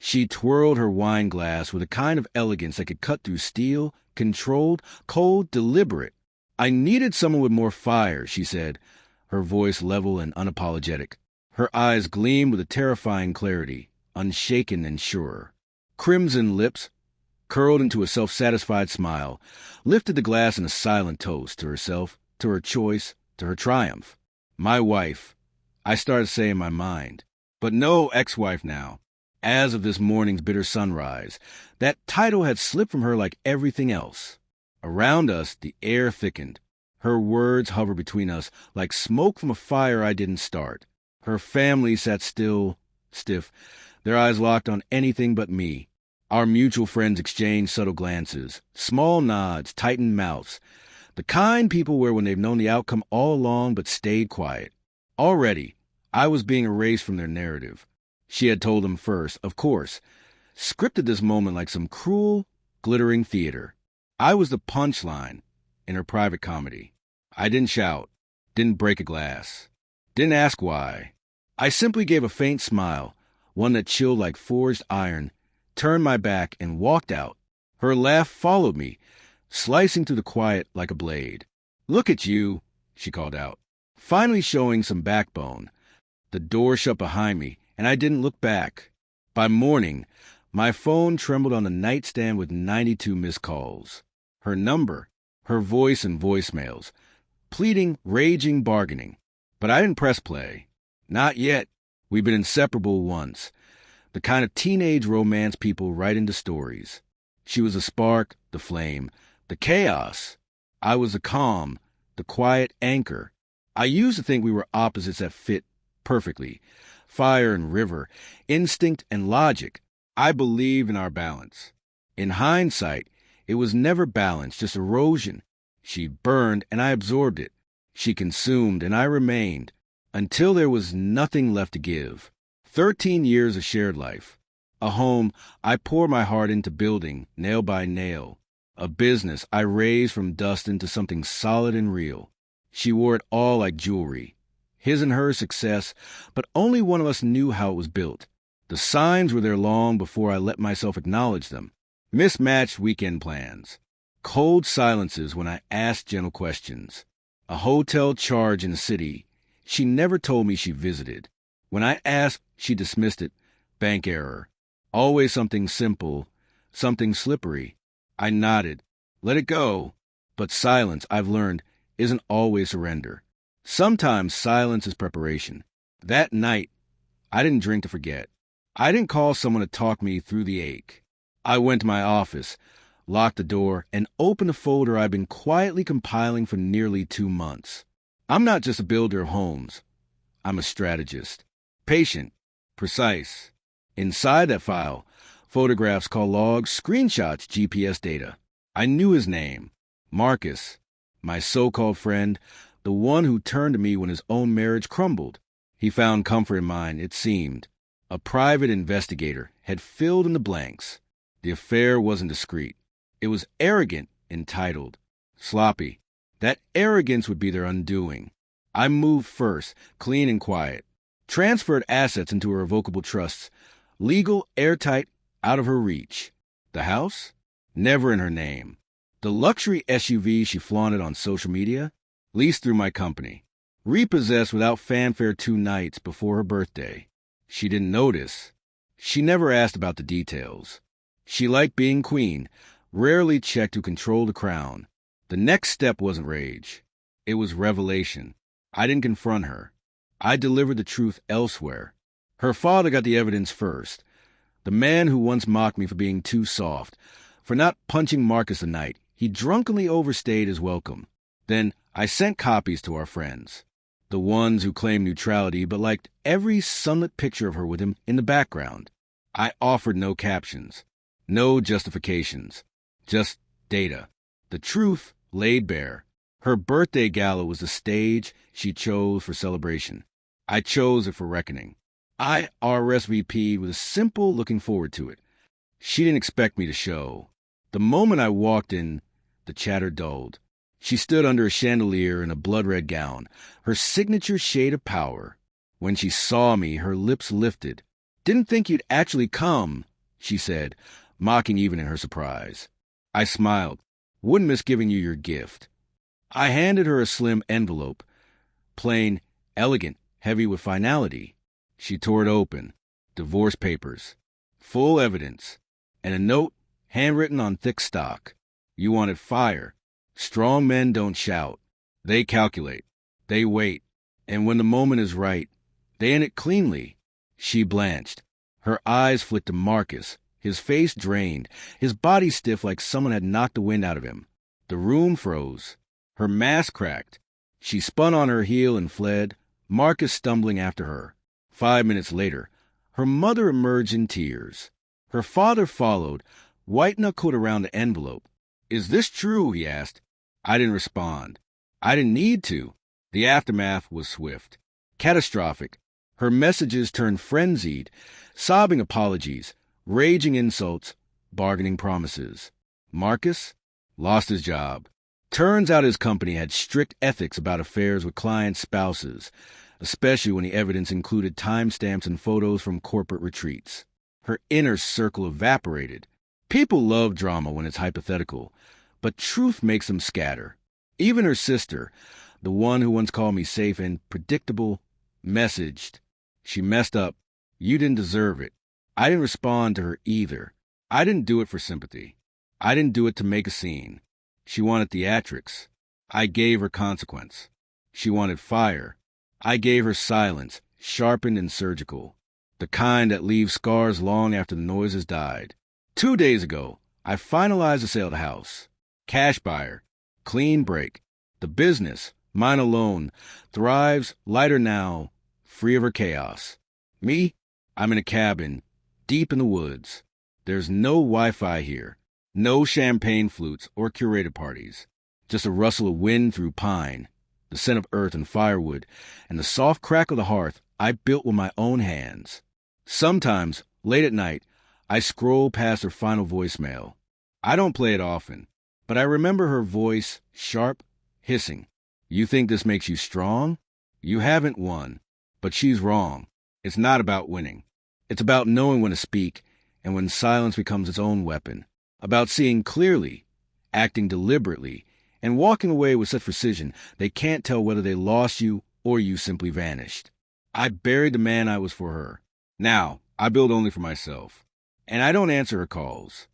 She twirled her wine glass with a kind of elegance that could cut through steel, controlled, cold, deliberate. "I needed someone with more fire," she said, her voice level and unapologetic. Her eyes gleamed with a terrifying clarity, unshaken and sure. Crimson lips, curled into a self-satisfied smile, lifted the glass in a silent toast to herself, to her choice, to her triumph. My wife, I started to say in my mind, but no ex-wife now. As of this morning's bitter sunrise, that title had slipped from her like everything else. Around us, the air thickened. Her words hovered between us like smoke from a fire I didn't start. Her family sat still, stiff, their eyes locked on anything but me. Our mutual friends exchanged subtle glances, small nods, tightened mouths. The kind people wear when they've known the outcome all along but stayed quiet. Already, I was being erased from their narrative. She had told them first, of course, scripted this moment like some cruel, glittering theater. I was the punchline in her private comedy. I didn't shout, didn't break a glass, didn't ask why. I simply gave a faint smile, one that chilled like forged iron, turned my back, and walked out. Her laugh followed me, slicing through the quiet like a blade. "Look at you," she called out, finally showing some backbone. The door shut behind me, and I didn't look back. By morning, my phone trembled on the nightstand with 92 missed calls. Her number, her voice and voicemails, pleading, raging, bargaining. But I didn't press play. Not yet. We've been inseparable once. The kind of teenage romance people write into stories. She was the spark, the flame, the chaos. I was the calm, the quiet anchor. I used to think we were opposites that fit perfectly. Fire and river, instinct and logic. I believed in our balance. In hindsight, it was never balance, just erosion. She burned and I absorbed it. She consumed and I remained, until there was nothing left to give. 13 years of shared life. A home I poured my heart into building, nail by nail. A business I raised from dust into something solid and real. She wore it all like jewelry. His and her success, but only one of us knew how it was built. The signs were there long before I let myself acknowledge them. Mismatched weekend plans. Cold silences when I asked gentle questions. A hotel charge in the city. She never told me she visited. When I asked, she dismissed it. Bank error. Always something simple, something slippery. I nodded. Let it go. But silence, I've learned, isn't always surrender. Sometimes silence is preparation. That night, I didn't drink to forget. I didn't call someone to talk me through the ache. I went to my office, locked the door, and opened a folder I'd been quietly compiling for nearly 2 months. I'm not just a builder of homes. I'm a strategist. Patient, precise. Inside that file, photographs called logs, screenshots, GPS data. I knew his name, Marcus, my so-called friend, the one who turned to me when his own marriage crumbled. He found comfort in mine, it seemed. A private investigator had filled in the blanks. The affair wasn't discreet. It was arrogant, entitled, sloppy. That arrogance would be their undoing. I moved first, clean and quiet. Transferred assets into irrevocable trusts. Legal, airtight, out of her reach. The house? Never in her name. The luxury SUV she flaunted on social media? Leased through my company. Repossessed without fanfare 2 nights before her birthday. She didn't notice. She never asked about the details. She liked being queen, rarely checked who controlled the crown. The next step wasn't rage. It was revelation. I didn't confront her. I delivered the truth elsewhere. Her father got the evidence first. The man who once mocked me for being too soft, for not punching Marcus a night. He drunkenly overstayed his welcome. Then I sent copies to our friends. The ones who claimed neutrality but liked every sunlit picture of her with him in the background. I offered no captions, no justifications, just data. The truth laid bare. Her birthday gala was the stage she chose for celebration. I chose it for reckoning. I RSVP'd with a simple looking forward to it. She didn't expect me to show. The moment I walked in, the chatter dulled. She stood under a chandelier in a blood-red gown, her signature shade of power. When she saw me, her lips lifted. "Didn't think you'd actually come," she said, mocking even in her surprise. I smiled. Wouldn't miss giving you your gift. I handed her a slim envelope, plain, elegant, heavy with finality. She tore it open. Divorce papers. Full evidence. And a note, handwritten on thick stock. You wanted fire. Strong men don't shout. They calculate. They wait. And when the moment is right, they end it cleanly. She blanched. Her eyes flicked to Marcus, his face drained, his body stiff like someone had knocked the wind out of him. The room froze. Her mask cracked. She spun on her heel and fled, Marcus stumbling after her. 5 minutes later, her mother emerged in tears. Her father followed, white-knuckled around the envelope. Is this true? He asked. I didn't respond. I didn't need to. The aftermath was swift. Catastrophic. Her messages turned frenzied, sobbing apologies, raging insults, bargaining promises. Marcus lost his job. Turns out his company had strict ethics about affairs with clients' spouses, especially when the evidence included timestamps and photos from corporate retreats. Her inner circle evaporated. People love drama when it's hypothetical, but truth makes them scatter. Even her sister, the one who once called me safe and predictable, messaged. She messed up. You didn't deserve it. I didn't respond to her either. I didn't do it for sympathy. I didn't do it to make a scene. She wanted theatrics. I gave her consequence. She wanted fire. I gave her silence, sharpened and surgical, the kind that leaves scars long after the noise has died. 2 days ago, I finalized the sale of the house. Cash buyer. Clean break. The business, mine alone, thrives lighter now, free of her chaos. Me, I'm in a cabin, deep in the woods. There's no Wi-Fi here, no champagne flutes or curated parties. Just a rustle of wind through pine, the scent of earth and firewood, and the soft crack of the hearth I built with my own hands. Sometimes, late at night, I scroll past her final voicemail. I don't play it often, but I remember her voice, sharp, hissing. You think this makes you strong? You haven't won. But she's wrong. It's not about winning. It's about knowing when to speak and when silence becomes its own weapon. About seeing clearly, acting deliberately, and walking away with such precision they can't tell whether they lost you or you simply vanished. I buried the man I was for her. Now, I build only for myself. And I don't answer her calls.